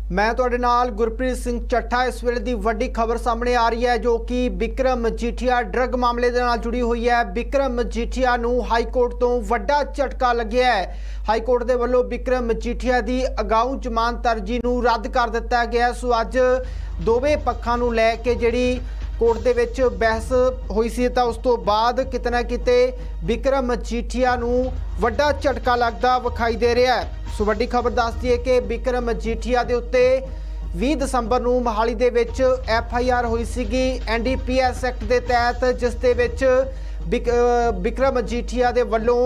मैं तुहाडे नाल गुरप्रीत सिंह ਚੱਠਾ। इस वेले की वड्डी खबर सामने आ रही है जो कि बिक्रम मजीठिया ड्रग मामले के नाल जुड़ी हुई है। बिक्रम मजीठिया नूं हाईकोर्ट तो वड्डा झटका लग्या है। हाईकोर्ट के वल्लों बिक्रम मजीठिया की अगाऊ जमानत अर्जी नूं रद्द कर दिता गया। सो अज दोवें पक्षां नूं लै के जिहड़ी कोर्ट दे विच बहस हुई सी तां उस तो बाद किते ना किते बिक्रम मजीठिया नूं वड्डा झटका लगदा विखाई दे रहा है। सो वड्डी खबर दसदी है कि बिक्रम मजीठिया के उत्ते 20 दसंबर नूं मोहाली दे विच FIR हुई सीगी NDPS एक्ट के तहत, जिस दे विच बिक्रम मजीठिया के वल्लों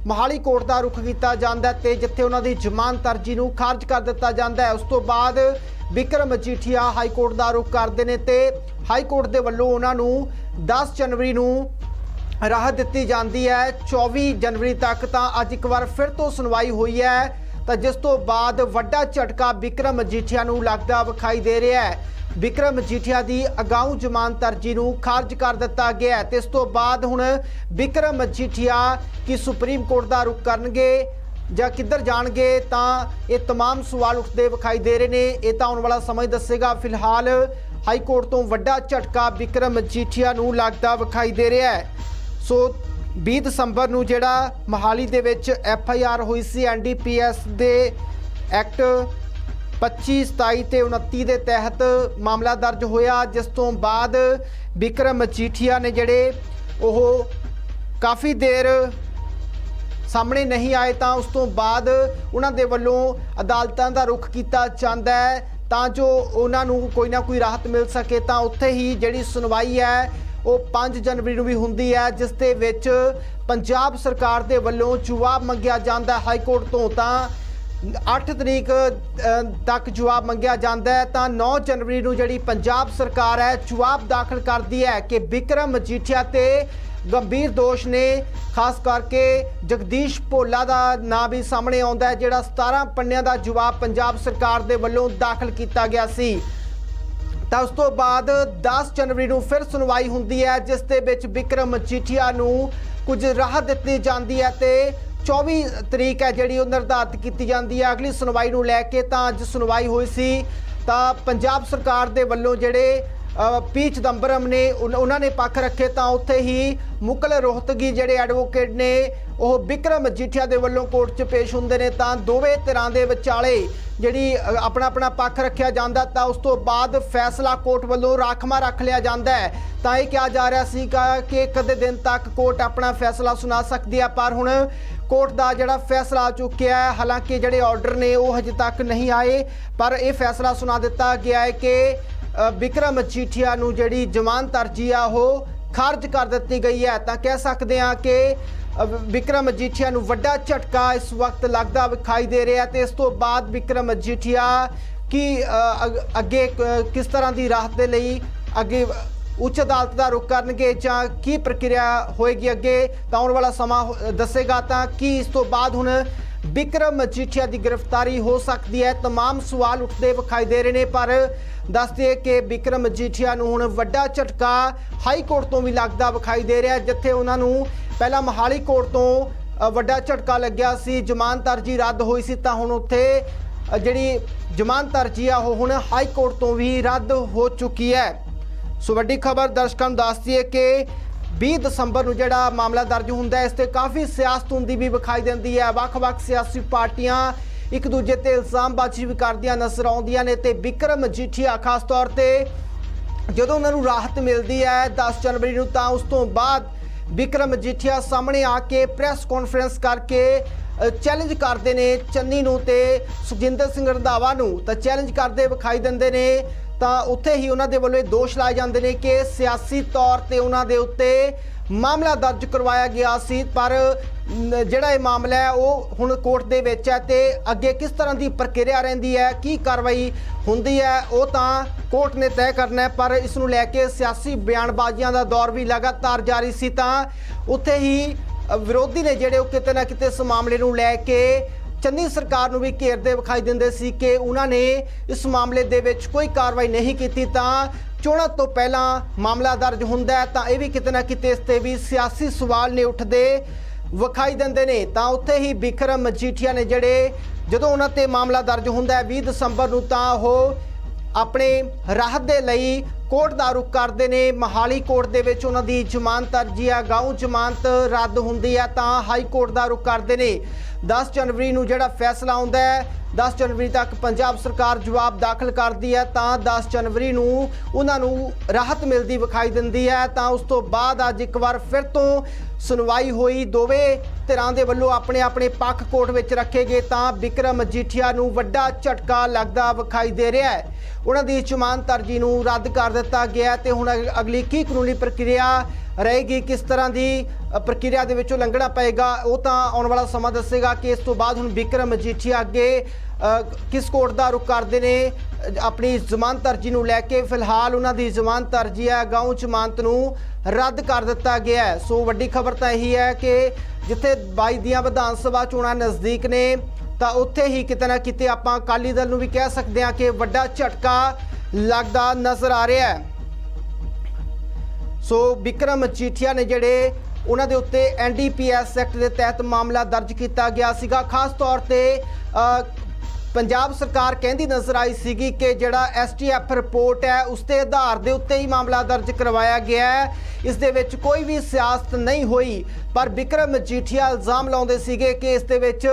मोहाली कोर्ट का रुख किया जाता है ते जिथे उन्हां दी जमानत अर्जी नूं खारिज कर दिता जाता है। उस तो बाद बिक्रम मजीठिया हाईकोर्ट का रुख करते हैं ते हाईकोर्ट के वल्लों उन्हां नूं 10 जनवरी नूं राहत दी जाती है। 24 जनवरी तक तां अज एक बार फिर तो सुनवाई हुई है तो जिस तो बाद वड्डा झटका बिक्रम मजीठिया नूं लगदा विखाई दे रहा है। बिक्रम मजीठिया की अगाऊ जमानत अर्जी नूं खारिज कर दिता गया है। इस तो बाद हुण बिक्रम मजीठिया की सुप्रीम कोर्ट का रुख करनगे ਜਾਂ किधर जाणगे तां ये तमाम सवाल उठते विखाई दे रहे ने। ये तो आने वाला समय दसेगा। फिलहाल हाईकोर्ट तो वड्डा झटका बिक्रम मजीठिया नूं लगदा विखाई दे रहा है। सो 20 दसंबर नूं जिहड़ा मोहाली दे विच FIR हुई सी NDPS दे एक्ट 25, 27 ते 29 के तहत मामला दर्ज होया, जिस तो बाद बिक्रम मजीठिया ने जिहड़े ओह काफ़ी देर सामने नहीं आए तो उस तो बाद उन्हां दे वल्लों अदालतां दा रुख किया जाता है तां जो उन्हां नूं कोई ना कोई राहत मिल सके। तो उत्थे ही जिहड़ी सुनवाई है वो 5 जनवरी नूं भी हुंदी है, जिस दे विच पंजाब सरकार दे वल्लों जवाब मंगिया जाता है हाईकोर्ट तो। 8 तरीक तक जवाब मंगिया जाता है तो 9 जनवरी नूं जिहड़ी पंजाब सरकार है जवाब दाखिल करती है कि बिक्रम मजीठिया ते गंभीर दोष ने, खास करके जगदीश भोला का नाम भी सामने आता है जिहड़ा 17 पन्नियां का जवाब पंजाब सरकार दे वल्लों दाखिल किया गया सी। तो उस तो बाद 10 जनवरी नूं फिर सुनवाई हुंदी है, जिस दे विच बिक्रम मजीठिया नूं कुछ राहत दी जाती है ते 24 तरीक है जिहड़ी निर्धारित की जाती है अगली सुनवाई नूं लैके। तां अज सुनवाई हुई सी तां पंजाब सरकार दे वल्लों जिहड़े P चिदंबरम ने उन्होंने पक्ष रखे तो उत्थे ही मुकल रोहतगी जिहड़े एडवोकेट ने वो बिक्रम मजीठिया के वल्लों कोर्ट च पेश होंदे ने तां दोवें धिरां दे विचाले जिहड़ी अपना अपना पक्ष रखा जाता तो उस तो बाद फैसला कोर्ट वल्लों राखवा रख लिया जाता है। तो ये कहा जा रहा सीगा कि एक अद्धे दिन तक कोर्ट अपना फैसला सुना सकती है, पर हुण कोर्ट का जिहड़ा फैसला आ चुकिया है। हालांकि जिहड़े ऑर्डर ने वो हजे तक नहीं आए, पर यह फैसला सुना दिता गया है कि बिक्रम मजीठिया नूं जिहड़ी जमानत अर्जी आ वो खारिज कर दी गई है। तो कह सकते हैं कि बिक्रम मजीठिया नूं वड्डा झटका इस वक्त लगता विखाई दे रहा है। तो इस तो बाद बिक्रम मजीठिया की अगे किस तरह की राहत के लिए अगे उच्च अदालत का रुख करनगे जां की प्रक्रिया होएगी अगे, तो आने वाला समा दसेगा। तो कि इस तो बाद हुण बिक्रम मजीठिया की गिरफ्तारी हो सकती है। तमाम सवाल उठते विखाई दे रहे हैं, पर दस दिए कि बिक्रम मजीठिया नूं हुण वड्डा झटका हाई कोर्ट तो भी लगता विखाई दे रहा है, जिथे उन्होंने पहला मोहाली कोर्ट तो वड्डा झटका लग्या सी, जमानत अर्जी रद्द हुई सी, तां हुण उत्थे जिहड़ी जमानत अर्जी आ वो हुण हाई कोर्ट तो भी रद्द हो चुकी है। सो वड्डी खबर दर्शकों नूं दसदी है कि 20 दसंबर नूं जिहड़ा मामला दर्ज हुंदा है इस ते काफ़ी सियासत हुंदी भी विखाई दिंदी है। वख-वख सियासी पार्टियां एक दूजे ते इल्जामबाजी भी करदियां नज़र आउंदियां ने। ते बिक्रम मजीठिया खास तौर पर जदों उन्हां नूं राहत मिलती है 10 जनवरी नूं, तां उस तो बाद बिक्रम मजीठिया सामने आके प्रेस कॉन्फ्रेंस करके चैलेंज करते हैं चन्नी नूं ते सुखजिंदर सिंह रंधावा नूं, तां चैलेंज करते विखाई दिंदे ने। तो उत्थे ही उन्होंने वालों दोष लाए जाते हैं कि सियासी तौर पर उन्होंने उत्ते मामला दर्ज करवाया गया सी, पर जिहड़ा ये मामला है वो हुण कोर्ट दे विच है ते अगे किस तरह की प्रक्रिया रहिंदी है, की कार्रवाई हुंदी है, वो तां कोर्ट ने तय करना है। पर इस नूं लैके सियासी बयानबाजियां दा दौर भी लगातार जारी सी, तां उत्थे ही विरोधी ने जिहड़े किते ना किते इस मामले नूं लैके चन्नी सरकार नूं भी घेरदे विखाई दिंदे सी कि उन्होंने इस मामले दे विच कोई कार्रवाई नहीं की। चोणां तो पहला मामला दर्ज हुंदा है, तां इह भी किते ना किते इस ते भी सियासी सवाल ने उठदे ਵਿਖਾਈ ਦਿੰਦੇ ਨੇ। ਤਾਂ ਉੱਥੇ ਹੀ ਬਿਕਰਮ ਮਜੀਠੀਆ ਨੇ ਜਿਹੜੇ ਜਦੋਂ ਉਹਨਾਂ ਤੇ ਮਾਮਲਾ ਦਰਜ ਹੁੰਦਾ ਹੈ 20 ਦਸੰਬਰ ਨੂੰ, ਤਾਂ ਉਹ ਆਪਣੇ ਰਾਹਤ ਦੇ ਲਈ ਕੋਰਟ ਦਾ ਰੁਖ ਕਰਦੇ ਨੇ। ਮਹਾਲੀ ਕੋਰਟ ਦੇ ਵਿੱਚ ਉਹਨਾਂ ਦੀ ਜ਼ਮਾਨਤ ਅਰਜੀ ਆ, ਗਾਊਂ ਜ਼ਮਾਨਤ ਰੱਦ ਹੁੰਦੀ ਹੈ ਤਾਂ ਹਾਈ ਕੋਰਟ ਦਾ ਰੁਖ ਕਰਦੇ ਨੇ। 10 ਜਨਵਰੀ ਨੂੰ ਜਿਹੜਾ ਫੈਸਲਾ ਆਉਂਦਾ ਹੈ, 10 ਜਨਵਰੀ ਤੱਕ ਪੰਜਾਬ ਸਰਕਾਰ ਜਵਾਬ ਦਾਖਲ ਕਰਦੀ ਹੈ ਤਾਂ 10 ਜਨਵਰੀ ਨੂੰ ਉਹਨਾਂ ਨੂੰ ਰਾਹਤ ਮਿਲਦੀ ਵਿਖਾਈ ਦਿੰਦੀ ਹੈ। ਤਾਂ ਉਸ ਤੋਂ ਬਾਅਦ ਅੱਜ ਇੱਕ ਵਾਰ ਫਿਰ ਤੋਂ ਸੁਣਵਾਈ ਹੋਈ, ਦੋਵੇਂ ਧਿਰਾਂ ਦੇ ਵੱਲੋਂ ਆਪਣੇ ਆਪਣੇ ਪੱਖ ਕੋਰਟ ਵਿੱਚ ਰੱਖੇ ਗਏ ਤਾਂ ਬਿਕਰਮ ਮਜੀਠੀਆ ਨੂੰ ਵੱਡਾ ਝਟਕਾ ਲੱਗਦਾ ਵਿਖਾਈ ਦੇ ਰਿਹਾ ਹੈ। ਉਹਨਾਂ ਦੀ ਜ਼ਮਾਨਤ ਅਰਜੀ ਨੂੰ ਰੱਦ ਕਰ ਦਿੱਤਾ ਗਿਆ ਤੇ ਹੁਣ ਅਗਲੀ ਕੀ ਕਾਨੂੰਨੀ ਪ੍ਰਕਿਰਿਆ ਰਹੇਗੀ, ਕਿਸ ਤਰ੍ਹਾਂ ਦੀ ਪ੍ਰਕਿਰਿਆ ਦੇ ਵਿੱਚੋਂ ਲੰਘਣਾ ਪਏਗਾ, ਉਹ ਤਾਂ ਆਉਣ ਵਾਲਾ ਸਮਾਂ ਦੱਸੇਗਾ ਕਿ ਇਸ ਤੋਂ ਬਾਅਦ ਹੁਣ ਬਿਕਰਮ ਮਜੀਠੀਆ ਅੱਗੇ ਕਿਸ ਕੋਰਟ ਦਾ ਰੁਖ ਕਰਦੇ ਨੇ ਆਪਣੀ ਜ਼ਮਾਨਤ ਅਰਜੀ ਨੂੰ ਲੈ ਕੇ। ਫਿਲਹਾਲ ਉਹਨਾਂ ਦੀ ਜ਼ਮਾਨਤ ਅਰਜੀ ਹੈ ਗਾਊਂ ਜ਼ਮਾਨਤ ਨੂੰ ਰੱਦ ਕਰ ਦਿੱਤਾ ਗਿਆ ਹੈ। ਸੋ ਵੱਡੀ ਖਬਰ ਤਾਂ ਇਹੀ ਹੈ ਕਿ ਜਿੱਥੇ 22 ਦੀਆਂ ਵਿਧਾਨ ਸਭਾ ਚੋਣਾਂ ਨਜ਼ਦੀਕ ਨੇ ਤਾਂ ਉੱਥੇ ਹੀ ਕਿਤੇ ਨਾ ਕਿਤੇ ਆਪਾਂ ਅਕਾਲੀ ਦਲ ਨੂੰ ਵੀ ਕਹਿ ਸਕਦੇ ਹਾਂ ਕਿ ਵੱਡਾ ਝਟਕਾ ਲੱਗਦਾ ਨਜ਼ਰ ਆ ਰਿਹਾ ਹੈ। ਸੋ ਬਿਕਰਮ ਮਜੀਠੀਆ ਨੇ ਜਿਹੜੇ ਉਹਨਾਂ ਦੇ ਉੱਤੇ NDPS ਐਕਟ ਦੇ ਤਹਿਤ ਮਾਮਲਾ ਦਰਜ ਕੀਤਾ ਗਿਆ ਸੀਗਾ। ਖਾਸ ਤੌਰ ਤੇ ਪੰਜਾਬ ਸਰਕਾਰ ਕਹਿੰਦੀ ਨਜ਼ਰ ਆਈ ਸੀਗੀ ਕਿ ਜਿਹੜਾ STF ਰਿਪੋਰਟ ਹੈ ਉਸ ਦੇ ਆਧਾਰ ਦੇ ਉੱਤੇ ਹੀ ਮਾਮਲਾ ਦਰਜ ਕਰਵਾਇਆ ਗਿਆ ਹੈ, ਇਸ ਦੇ ਵਿੱਚ ਕੋਈ ਵੀ ਸਿਆਸਤ ਨਹੀਂ ਹੋਈ। ਪਰ ਬਿਕਰਮ ਮਜੀਠੀਆ ਇਲਜ਼ਾਮ ਲਾਉਂਦੇ ਸੀਗੇ ਕਿ ਇਸ ਦੇ ਵਿੱਚ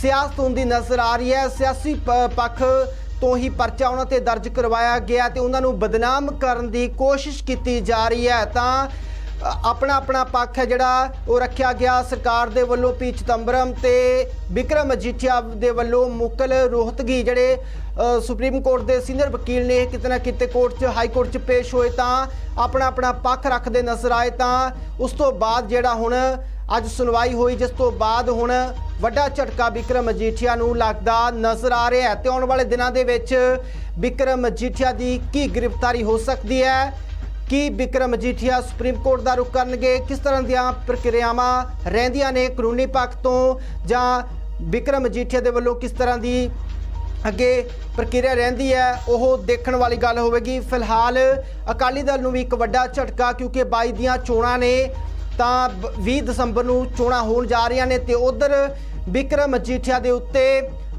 ਸਿਆਸਤ ਹੁੰਦੀ ਨਜ਼ਰ ਆ ਰਹੀ ਹੈ, ਸਿਆਸੀ ਪੱਖ ਤੋਂ ਹੀ ਪਰਚਾ ਉਹਨਾਂ ਤੇ ਦਰਜ ਕਰਵਾਇਆ ਗਿਆ ਤੇ ਉਹਨਾਂ ਨੂੰ ਬਦਨਾਮ ਕਰਨ ਦੀ ਕੋਸ਼ਿਸ਼ ਕੀਤੀ ਜਾ ਰਹੀ ਹੈ। ਤਾਂ ਆਪਣਾ ਪੱਖ ਹੈ ਜਿਹੜਾ ਉਹ ਰੱਖਿਆ ਗਿਆ ਸਰਕਾਰ ਦੇ ਵੱਲੋਂ। ਪੀ ਚਿਦੰਬਰਮ ਤੇ ਬਿਕਰਮ ਮਜੀਠੀਆ ਦੇ ਵੱਲੋਂ ਮੁਕਲ ਰੋਹਤਗੀ ਜਿਹੜੇ ਸੁਪਰੀਮ ਕੋਰਟ ਦੇ ਸੀਨੀਅਰ ਵਕੀਲ ਨੇ ਕਿਤੇ ਨਾ ਕਿਤੇ ਕੋਰਟ 'ਚ ਹਾਈ ਕੋਰਟ 'ਚ ਪੇਸ਼ ਹੋਏ ਤਾਂ ਆਪਣਾ ਪੱਖ ਰੱਖਦੇ ਨਜ਼ਰ ਆਏ। ਤਾਂ ਉਸ ਤੋਂ ਬਾਅਦ ਜਿਹੜਾ ਹੁਣ ਅੱਜ ਸੁਣਵਾਈ ਹੋਈ, ਜਿਸ ਤੋਂ ਬਾਅਦ ਹੁਣ ਵੱਡਾ ਝਟਕਾ ਬਿਕਰਮ ਮਜੀਠੀਆ ਨੂੰ ਲੱਗਦਾ ਨਜ਼ਰ ਆ ਰਿਹਾ ਹੈ। ਤੇ ਆਉਣ ਵਾਲੇ ਦਿਨਾਂ ਦੇ ਵਿੱਚ ਬਿਕਰਮ ਮਜੀਠੀਆ ਦੀ ਕੀ ਗ੍ਰਿਫਤਾਰੀ ਹੋ ਸਕਦੀ ਹੈ, ਕੀ ਬਿਕਰਮ ਮਜੀਠੀਆ ਸੁਪਰੀਮ ਕੋਰਟ ਦਾ ਰੁਖ ਕਰਨਗੇ, ਕਿਸ ਤਰ੍ਹਾਂ ਦੀਆਂ ਪ੍ਰਕਿਰਿਆਵਾਂ ਰਹਿੰਦੀਆਂ ਨੇ ਕਾਨੂੰਨੀ ਪੱਖ ਤੋਂ, ਜਾਂ ਬਿਕਰਮ ਮਜੀਠੀਆ ਦੇ ਵੱਲੋਂ ਕਿਸ ਤਰ੍ਹਾਂ ਦੀ ਅੱਗੇ ਪ੍ਰਕਿਰਿਆ ਰਹਿੰਦੀ ਹੈ, ਉਹ ਦੇਖਣ ਵਾਲੀ ਗੱਲ ਹੋਵੇਗੀ। ਫਿਲਹਾਲ ਅਕਾਲੀ ਦਲ ਨੂੰ ਵੀ ਇੱਕ ਵੱਡਾ ਝਟਕਾ, ਕਿਉਂਕਿ 22 ਦੀਆਂ ਚੋਣਾਂ ਨੇ ਤਾਂ 20 ਦਸੰਬਰ ਨੂੰ ਚੋਣਾਂ ਹੋਣ ਜਾ ਰਹੀਆਂ ਨੇ ਤੇ ਉਧਰ ਬਿਕਰਮ ਮਜੀਠੀਆ ਦੇ ਉੱਤੇ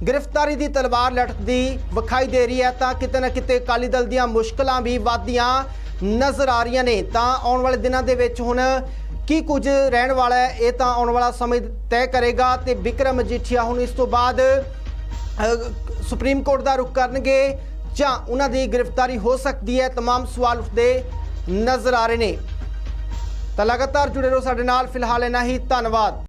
ਗ੍ਰਿਫਤਾਰੀ ਦੀ ਤਲਵਾਰ ਲਟਕਦੀ ਵਿਖਾਈ ਦੇ ਰਹੀ ਹੈ। ਤਾਂ ਕਿਤੇ ਨਾ ਕਿਤੇ ਅਕਾਲੀ ਦਲ ਦੀਆਂ ਮੁਸ਼ਕਲਾਂ ਵੀ ਵੱਧਦੀਆਂ ਨਜ਼ਰ ਆ ਰਹੀਆਂ ਨੇ। ਤਾਂ ਆਉਣ ਵਾਲੇ ਦਿਨਾਂ ਦੇ ਵਿੱਚ ਹੁਣ ਕੀ ਕੁਝ ਰਹਿਣ ਵਾਲਾ ਹੈ ਇਹ ਤਾਂ ਆਉਣ ਵਾਲਾ ਸਮੇਂ ਤੈਅ ਕਰੇਗਾ। ਤੇ ਬਿਕਰਮ ਮਜੀਠੀਆ ਹੁਣ ਇਸ ਤੋਂ ਬਾਅਦ ਸੁਪਰੀਮ ਕੋਰਟ ਦਾ ਰੁਖ ਕਰਨਗੇ ਜਾਂ ਉਹਨਾਂ ਦੀ ਗ੍ਰਿਫਤਾਰੀ ਹੋ ਸਕਦੀ ਹੈ, तमाम ਸਵਾਲ ਉੱਠਦੇ ਨਜ਼ਰ ਆ ਰਹੇ ਨੇ। ਤਾਂ ਲਗਾਤਾਰ ਜੁੜੇ ਰਹੋ ਸਾਡੇ ਨਾਲ। ਫਿਲਹਾਲ ਇੰਨਾ ਹੀ, ਧੰਨਵਾਦ।